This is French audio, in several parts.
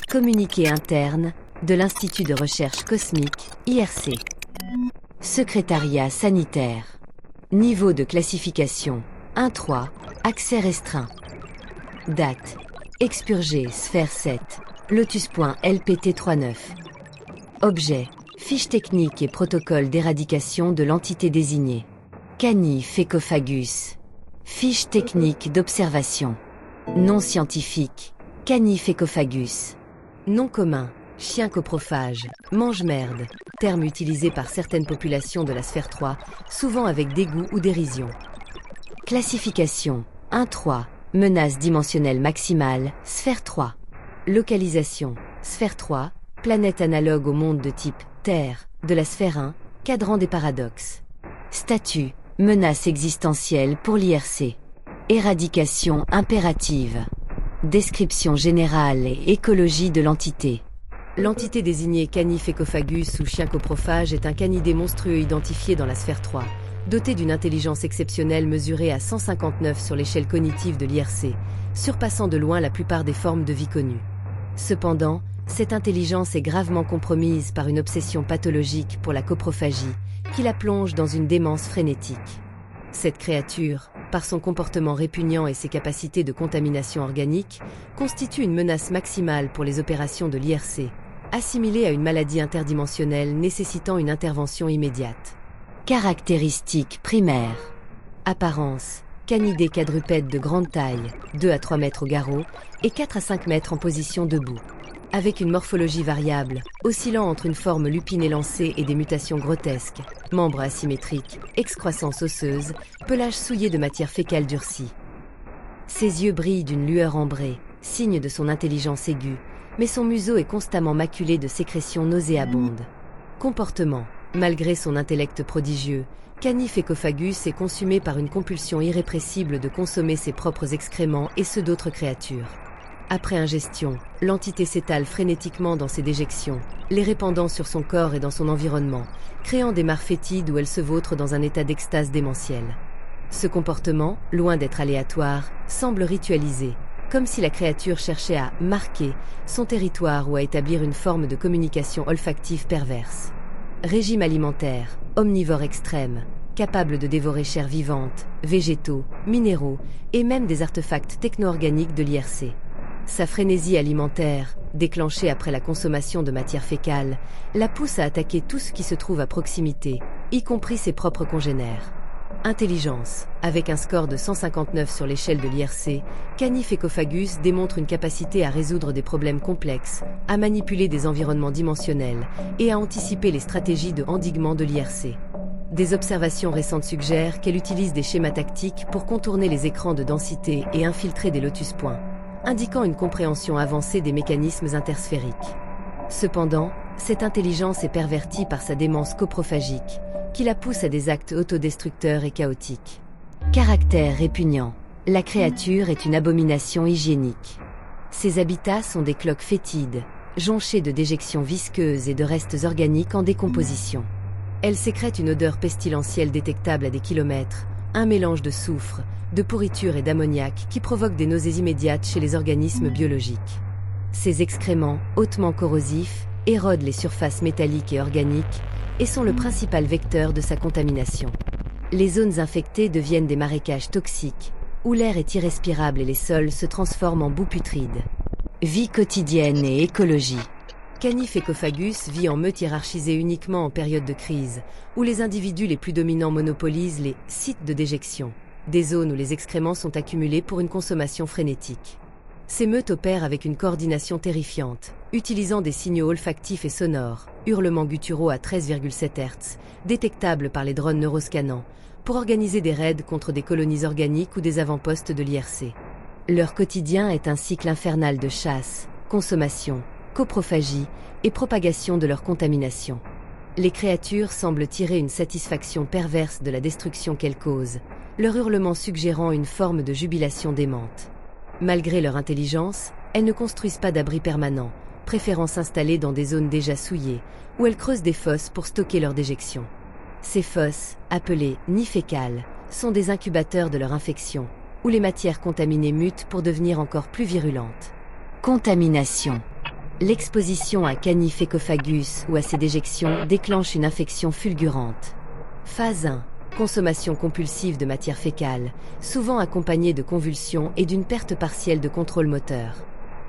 Communiqué interne de l'Institut de recherche cosmique, IRC. Secrétariat sanitaire. Niveau de classification 1-3, accès restreint. Date. Expurgé, sphère 7, Lotus.LPT39. Objet. Fiche technique et protocole d'éradication de l'entité désignée. Canifecophagus. Fiche technique d'observation. Nom scientifique. Canifecophagus. Nom commun. Chien coprophage. Mange-merde. Terme utilisé par certaines populations de la sphère 3, souvent avec dégoût ou dérision. Classification 1-3. Menace dimensionnelle maximale, sphère 3. Localisation, sphère 3, planète analogue au monde de type Terre, de la sphère 1, cadran des paradoxes. Statut, menace existentielle pour l'IRC. Éradication impérative. Description générale et écologie de l'entité. L'entité désignée Canifecophagus ou chien coprophage est un canidé monstrueux identifié dans la sphère 3, doté d'une intelligence exceptionnelle mesurée à 159 sur l'échelle cognitive de l'IRC, surpassant de loin la plupart des formes de vie connues. Cependant, cette intelligence est gravement compromise par une obsession pathologique pour la coprophagie, qui la plonge dans une démence frénétique. Cette créature, par son comportement répugnant et ses capacités de contamination organique, constitue une menace maximale pour les opérations de l'IRC, assimilée à une maladie interdimensionnelle nécessitant une intervention immédiate. Caractéristiques primaires. Apparence. Canidé quadrupède de grande taille, 2 à 3 mètres au garrot, et 4 à 5 mètres en position debout. Avec une morphologie variable, oscillant entre une forme lupine élancée et des mutations grotesques, membres asymétriques, excroissance osseuse, pelage souillé de matière fécale durcie. Ses yeux brillent d'une lueur ambrée, signe de son intelligence aiguë, mais son museau est constamment maculé de sécrétions nauséabondes. Comportement. Malgré son intellect prodigieux, Canifecophagus est consumé par une compulsion irrépressible de consommer ses propres excréments et ceux d'autres créatures. Après ingestion, l'entité s'étale frénétiquement dans ses déjections, les répandant sur son corps et dans son environnement, créant des mares fétides où elle se vautre dans un état d'extase démentielle. Ce comportement, loin d'être aléatoire, semble ritualisé, comme si la créature cherchait à « marquer » son territoire ou à établir une forme de communication olfactive perverse. Régime alimentaire, omnivore extrême, capable de dévorer chair vivante, végétaux, minéraux et même des artefacts techno-organiques de l'IRC. Sa frénésie alimentaire, déclenchée après la consommation de matière fécale, la pousse à attaquer tout ce qui se trouve à proximité, y compris ses propres congénères. Intelligence. Avec un score de 159 sur l'échelle de l'IRC, Canifecophagus démontre une capacité à résoudre des problèmes complexes, à manipuler des environnements dimensionnels et à anticiper les stratégies de endiguement de l'IRC. Des observations récentes suggèrent qu'elle utilise des schémas tactiques pour contourner les écrans de densité et infiltrer des lotus points, indiquant une compréhension avancée des mécanismes intersphériques. Cependant, cette intelligence est pervertie par sa démence coprophagique, qui la pousse à des actes autodestructeurs et chaotiques. Caractère répugnant. La créature est une abomination hygiénique. Ses habitats sont des cloques fétides, jonchés de déjections visqueuses et de restes organiques en décomposition. Elle sécrète une odeur pestilentielle détectable à des kilomètres, un mélange de soufre, de pourriture et d'ammoniac qui provoque des nausées immédiates chez les organismes biologiques. Ces excréments, hautement corrosifs, érodent les surfaces métalliques et organiques et sont le principal vecteur de sa contamination. Les zones infectées deviennent des marécages toxiques, où l'air est irrespirable et les sols se transforment en boue putride. Vie quotidienne et écologie. Canifecophagus vit en meute hiérarchisée uniquement en période de crise, où les individus les plus dominants monopolisent les sites de déjection, des zones où les excréments sont accumulés pour une consommation frénétique. Ces meutes opèrent avec une coordination terrifiante, utilisant des signaux olfactifs et sonores, hurlements gutturaux à 13,7 Hz, détectables par les drones neuroscannants, pour organiser des raids contre des colonies organiques ou des avant-postes de l'IRC. Leur quotidien est un cycle infernal de chasse, consommation, coprophagie et propagation de leur contamination. Les créatures semblent tirer une satisfaction perverse de la destruction qu'elles causent, leur hurlement suggérant une forme de jubilation démente. Malgré leur intelligence, elles ne construisent pas d'abri permanent, préférant s'installer dans des zones déjà souillées, où elles creusent des fosses pour stocker leurs déjections. Ces fosses, appelées nids fécales, sont des incubateurs de leur infection, où les matières contaminées mutent pour devenir encore plus virulentes. Contamination. L'exposition à Canifecofagus ou à ses déjections déclenche une infection fulgurante. Phase 1. Consommation compulsive de matière fécale, souvent accompagnée de convulsions et d'une perte partielle de contrôle moteur.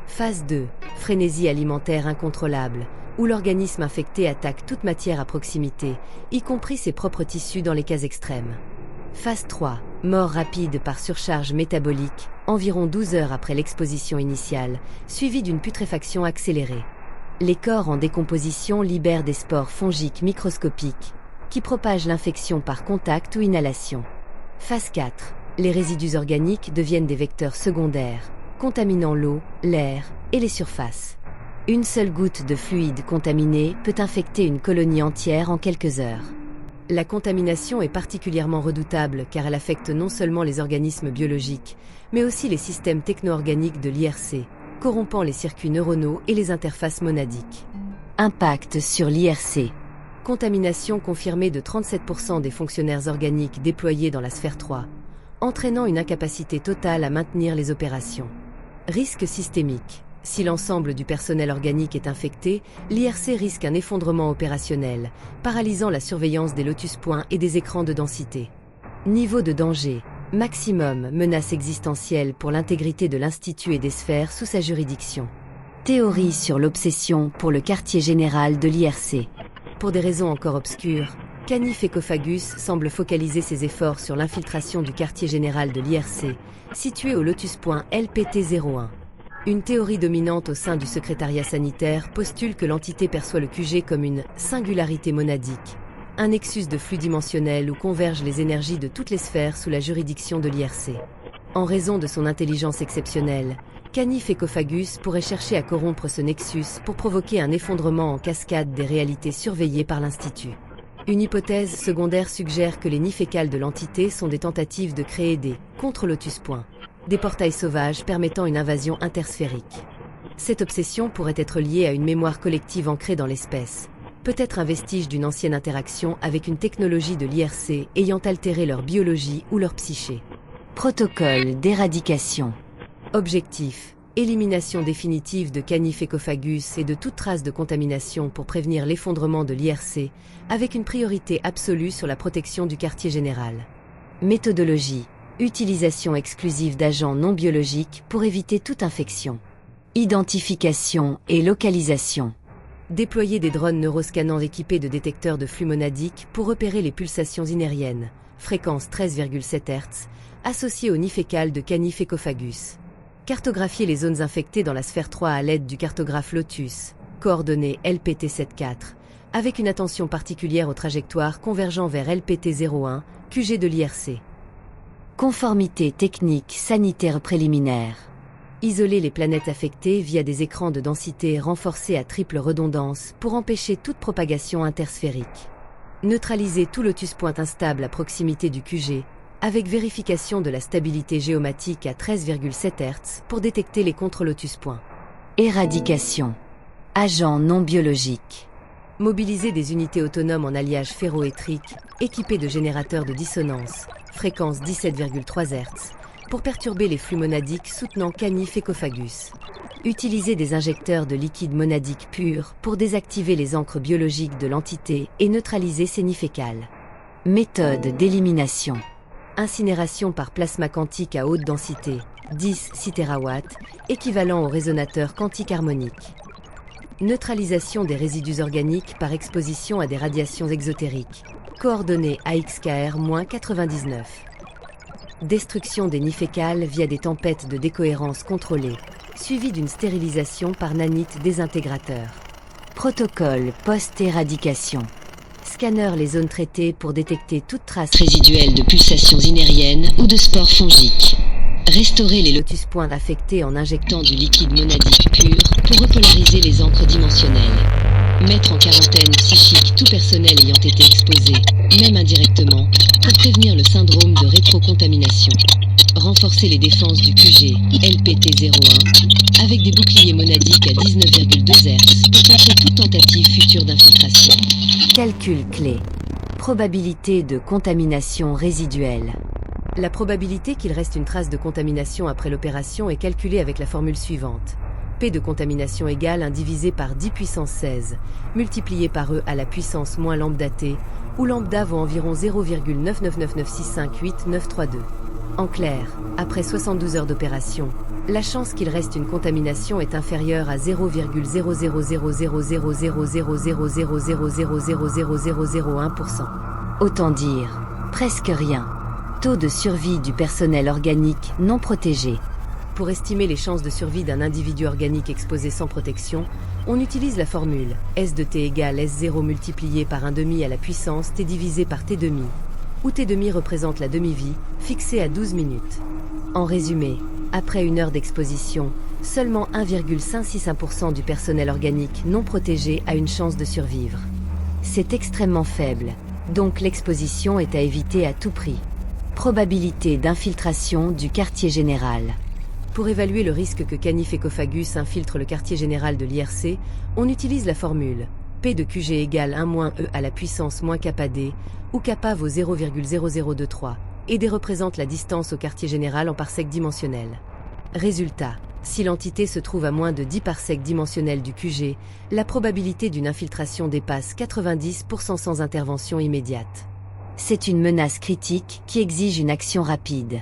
Phase 2. Frénésie alimentaire incontrôlable, où l'organisme infecté attaque toute matière à proximité, y compris ses propres tissus dans les cas extrêmes. Phase 3. Mort rapide par surcharge métabolique, environ 12 heures après l'exposition initiale, suivie d'une putréfaction accélérée. Les corps en décomposition libèrent des spores fongiques microscopiques, qui propagent l'infection par contact ou inhalation. Phase 4. Les résidus organiques deviennent des vecteurs secondaires, contaminant l'eau, l'air et les surfaces. Une seule goutte de fluide contaminé peut infecter une colonie entière en quelques heures. La contamination est particulièrement redoutable car elle affecte non seulement les organismes biologiques, mais aussi les systèmes techno-organiques de l'IRC, corrompant les circuits neuronaux et les interfaces monadiques. Impact sur l'IRC. Contamination confirmée de 37% des fonctionnaires organiques déployés dans la sphère 3, entraînant une incapacité totale à maintenir les opérations. Risque systémique. Si l'ensemble du personnel organique est infecté, l'IRC risque un effondrement opérationnel, paralysant la surveillance des lotus points et des écrans de densité. Niveau de danger. Maximum, menace existentielle pour l'intégrité de l'Institut et des sphères sous sa juridiction. Théorie sur l'obsession pour le quartier général de l'IRC. Pour des raisons encore obscures, Canifecofagus semble focaliser ses efforts sur l'infiltration du quartier général de l'IRC, situé au lotus point LPT-01. Une théorie dominante au sein du secrétariat sanitaire postule que l'entité perçoit le QG comme une singularité monadique, un nexus de flux dimensionnel où convergent les énergies de toutes les sphères sous la juridiction de l'IRC. En raison de son intelligence exceptionnelle, Canifecofagus pourrait chercher à corrompre ce nexus pour provoquer un effondrement en cascade des réalités surveillées par l'Institut. Une hypothèse secondaire suggère que les nids fécales de l'entité sont des tentatives de créer des contre-lotus points, des portails sauvages permettant une invasion intersphérique. Cette obsession pourrait être liée à une mémoire collective ancrée dans l'espèce, peut-être un vestige d'une ancienne interaction avec une technologie de l'IRC ayant altéré leur biologie ou leur psyché. Protocole d'éradication. Objectif. Élimination définitive de Canifecofagus et de toute trace de contamination pour prévenir l'effondrement de l'IRC, avec une priorité absolue sur la protection du quartier général. Méthodologie. Utilisation exclusive d'agents non biologiques pour éviter toute infection. Identification et localisation. Déployer des drones neuroscannants équipés de détecteurs de flux monadiques pour repérer les pulsations inériennes, fréquence 13,7 Hz, associées au nid fécal de Canifecofagus. Cartographier les zones infectées dans la sphère 3 à l'aide du cartographe Lotus, coordonnées LPT-74, avec une attention particulière aux trajectoires convergeant vers LPT-01, QG de l'IRC. Conformité technique sanitaire préliminaire. Isoler les planètes affectées via des écrans de densité renforcés à triple redondance pour empêcher toute propagation intersphérique. Neutraliser tout lotus point instable à proximité du QG, avec vérification de la stabilité géomatique à 13,7 Hz pour détecter les contre-lotus points. Éradication. Agents non biologiques. Mobiliser des unités autonomes en alliage ferroélectrique, équipées de générateurs de dissonance, fréquence 17,3 Hz, pour perturber les flux monadiques soutenant Canifecofagus. Utiliser des injecteurs de liquide monadique pur pour désactiver les ancres biologiques de l'entité et neutraliser ses nids fécales. Méthode d'élimination. Incinération par plasma quantique à haute densité, 10 6 TW, équivalent au résonateur quantique harmonique. Neutralisation des résidus organiques par exposition à des radiations exotériques, coordonnées AXKR-99. Destruction des nids fécales via des tempêtes de décohérence contrôlées, suivies d'une stérilisation par nanite désintégrateur. Protocole post-éradication. Scanner les zones traitées pour détecter toute trace résiduelle de pulsations inériennes ou de spores fongiques. Restaurer les lotus points affectés en injectant du liquide monadique pur pour repolariser les encres dimensionnelles. Mettre en quarantaine psychique tout personnel ayant été exposé, même indirectement, pour prévenir le syndrome de rétrocontamination. Renforcer les défenses du QG LPT-01 avec des boucliers monadiques à 19,2 Hz pour contrer toute tentative future d'infiltration. Calcul clé. Probabilité de contamination résiduelle. La probabilité qu'il reste une trace de contamination après l'opération est calculée avec la formule suivante. P de contamination égale 1 divisé par 10 puissance 16, multiplié par E à la puissance moins lambda T, où lambda vaut environ 0,9999658,932. En clair, après 72 heures d'opération, la chance qu'il reste une contamination est inférieure à 0,000000000000000001%. Autant dire, presque rien. Taux de survie du personnel organique non protégé. Pour estimer les chances de survie d'un individu organique exposé sans protection, on utilise la formule S de T égale S0 multiplié par 1/2 à la puissance T divisé par T demi, où T demi représente la demi-vie, fixée à 12 minutes. En résumé, après une heure d'exposition, seulement 1,561% du personnel organique non protégé a une chance de survivre. C'est extrêmement faible, donc l'exposition est à éviter à tout prix. Probabilité d'infiltration du quartier général. Pour évaluer le risque que Canifecofagus infiltre le quartier général de l'IRC, on utilise la formule P de QG égale 1 - E à la puissance moins kappa D, où kappa vaut 0,0023, et D représente la distance au quartier général en parsecs dimensionnels. Résultat, si l'entité se trouve à moins de 10 parsecs dimensionnels du QG, la probabilité d'une infiltration dépasse 90% sans intervention immédiate. C'est une menace critique qui exige une action rapide.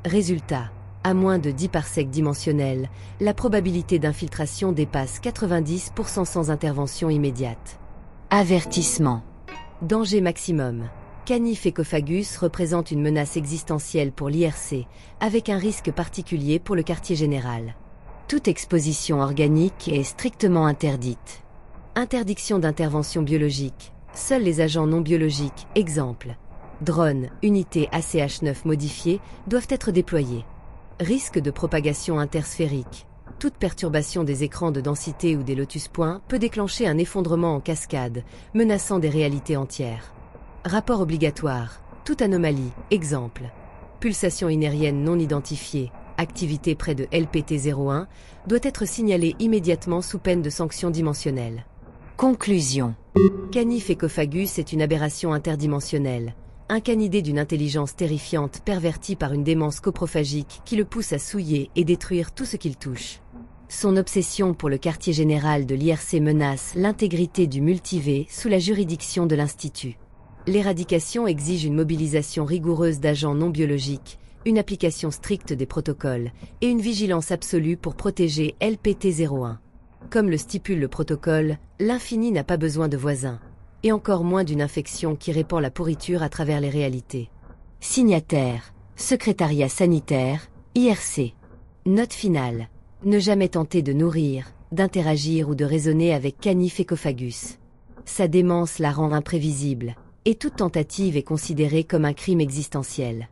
Résultat, à moins de 10 parsecs dimensionnels, la probabilité d'infiltration dépasse 90% sans intervention immédiate. Avertissement. Danger maximum. Canifecofagus représente une menace existentielle pour l'IRC, avec un risque particulier pour le quartier général. Toute exposition organique est strictement interdite. Interdiction d'intervention biologique. Seuls les agents non biologiques, exemple, drones, unités ACH9 modifiées, doivent être déployés. Risque de propagation intersphérique. Toute perturbation des écrans de densité ou des lotus points peut déclencher un effondrement en cascade, menaçant des réalités entières. Rapport obligatoire. Toute anomalie, exemple, pulsation inérienne non identifiée, activité près de LPT01, doit être signalée immédiatement sous peine de sanctions dimensionnelles. Conclusion. Canifecofagus est une aberration interdimensionnelle, un canidé d'une intelligence terrifiante pervertie par une démence coprophagique qui le pousse à souiller et détruire tout ce qu'il touche. Son obsession pour le quartier général de l'IRC menace l'intégrité du multivé sous la juridiction de l'Institut. L'éradication exige une mobilisation rigoureuse d'agents non biologiques, une application stricte des protocoles et une vigilance absolue pour protéger LPT01. Comme le stipule le protocole, l'infini n'a pas besoin de voisins, et encore moins d'une infection qui répand la pourriture à travers les réalités. Signataire, Secrétariat sanitaire, IRC. Note finale. Ne jamais tenter de nourrir, d'interagir ou de raisonner avec Canifecofagus. Sa démence la rend imprévisible, et toute tentative est considérée comme un crime existentiel.